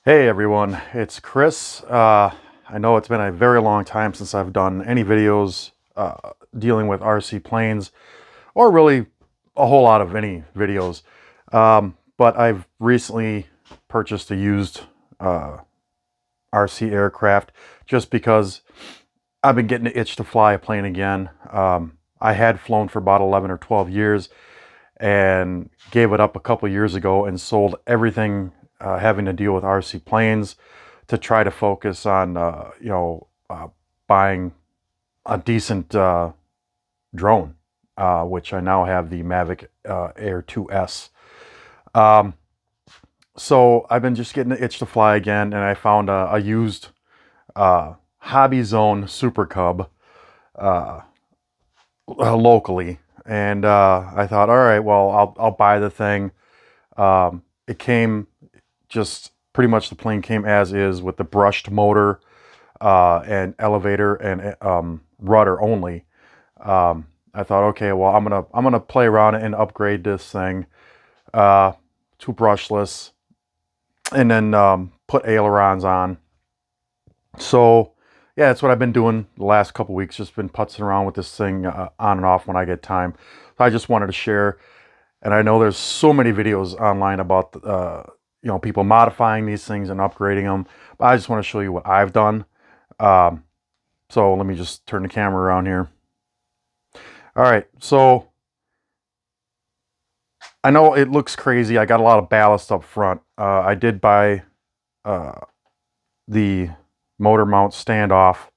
Hey everyone, it's Chris. I know it's been a very long time since I've done any videos dealing with RC planes, or really a whole lot of any videos. But I've recently purchased a used RC aircraft just because I've been getting the itch to fly a plane again. I had flown for about 11 or 12 years and gave it up a couple years ago and sold everything having to deal with RC planes to try to focus on, buying a decent drone, which I now have the Mavic Air 2S. So I've been just getting the itch to fly again, and I found a used Hobbyzone Super Cub locally. And I thought, all right, well, I'll buy the thing. It came just pretty much, the plane came as is with the brushed motor and elevator and rudder only. I thought, okay, well, I'm gonna play around and upgrade this thing to brushless, and then put ailerons on. So yeah, that's what I've been doing the last couple weeks. Just been putzing around with this thing on and off when I get time. So I just wanted to share. And I know there's so many videos online about people modifying these things and upgrading them, but I just want to show you what I've done. So let me just turn the camera around here. All right, so I know it looks crazy. I got a lot of ballast up front. I did buy the motor mount standoff.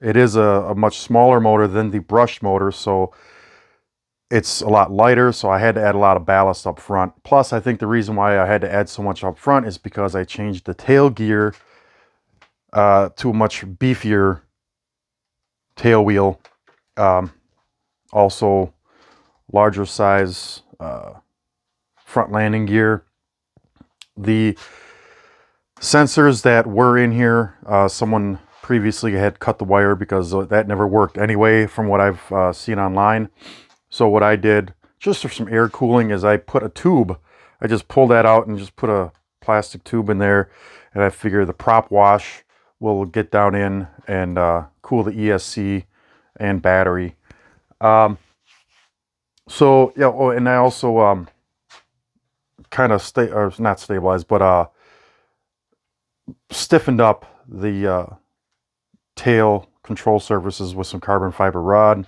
It is a much smaller motor than the brushed motor, so it's a lot lighter, so I had to add a lot of ballast up front. Plus, I think the reason why I had to add so much up front is because I changed the tail gear to a much beefier tail wheel. Also, larger size front landing gear. The sensors that were in here, someone previously had cut the wire because that never worked anyway from what I've seen online. So what I did, just for some air cooling, is I put a tube. I just pulled that out and just put a plastic tube in there, and I figure the prop wash will get down in and cool the ESC and battery. So yeah, oh, and I also kind of not stabilized, but stiffened up the tail control surfaces with some carbon fiber rod.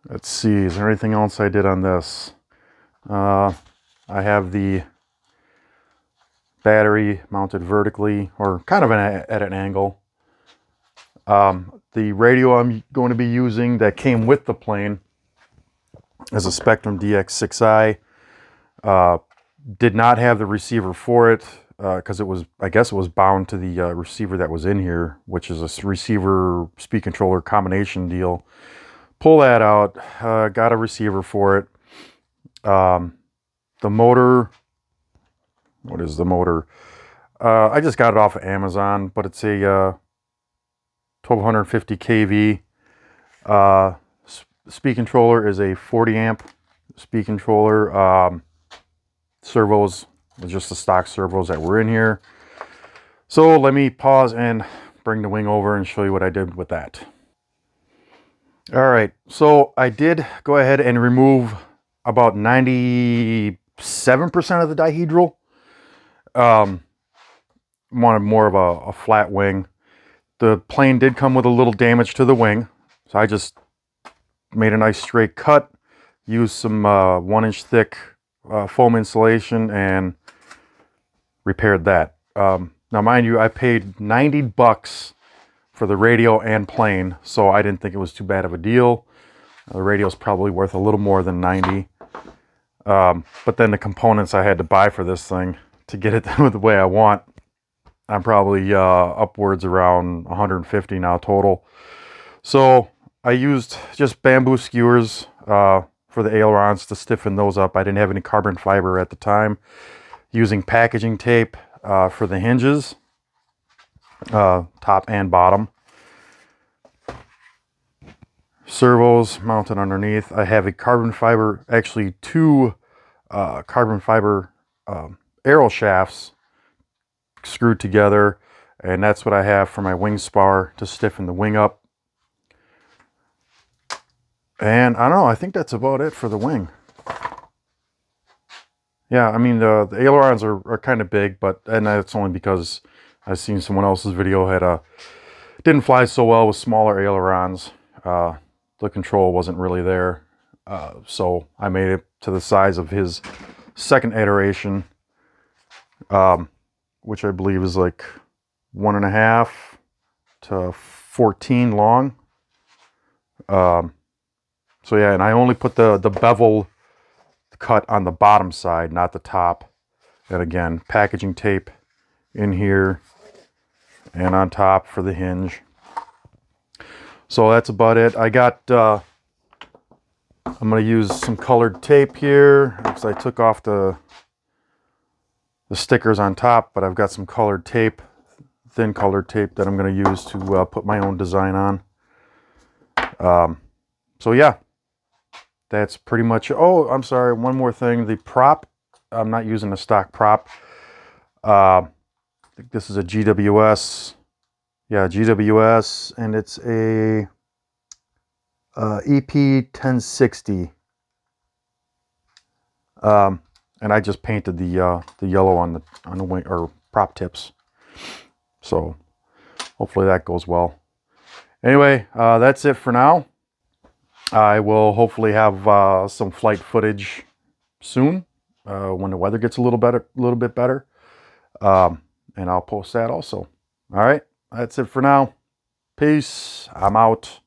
Let's see, is there anything else I did on this? I have the battery mounted vertically, or kind of at an angle. The radio I'm going to be using that came with the plane is a Spectrum DX6i. Did not have the receiver for it because I guess it was bound to the receiver that was in here, which is a receiver speed controller combination deal. Pull that out, got a receiver for it. The motor, what is the motor? I just got it off of Amazon, but it's a 1250 kV. Speed controller is a 40 amp speed controller. Servos, just the stock servos that were in here. So let me pause and bring the wing over and show you what I did with that. All right, so I did go ahead and remove about 97% of the dihedral. Wanted more of a flat wing. The plane did come with a little damage to the wing, so I just made a nice straight cut, used some 1-inch thick foam insulation, and repaired that. Now mind you, I paid $90 for the radio and plane, so I didn't think it was too bad of a deal. The radio's probably worth a little more than 90. But then the components I had to buy for this thing to get it the way I want, I'm probably upwards around 150 now total. So I used just bamboo skewers for the ailerons to stiffen those up. I didn't have any carbon fiber at the time. Using packaging tape for the hinges, top and bottom. Servos mounted underneath. I have a carbon fiber, actually two carbon fiber arrow shafts screwed together, and that's what I have for my wing spar to stiffen the wing up. And I don't know, I think that's about it for the wing. Yeah, I mean, the ailerons are kind of big, and that's only because I've seen someone else's video didn't fly so well with smaller ailerons. The control wasn't really there. So I made it to the size of his second iteration, which I believe is like 1.5 to 14 long. So yeah, and I only put the bevel cut on the bottom side, not the top. And again, packaging tape in here and on top for the hinge. So that's about it. I got, I'm going to use some colored tape here because I took off the stickers on top, but I've got some colored tape, thin colored tape that I'm going to use to put my own design on. So yeah, that's pretty much. Oh, I'm sorry, one more thing. The prop, I'm not using a stock prop. I think this is a GWS. Yeah, GWS, and it's a EP 1060. And I just painted the yellow on the wing or prop tips. So hopefully that goes well. Anyway, that's it for now. I will hopefully have some flight footage soon when the weather gets a little bit better, and I'll post that also. All right, that's it for now. Peace. I'm out.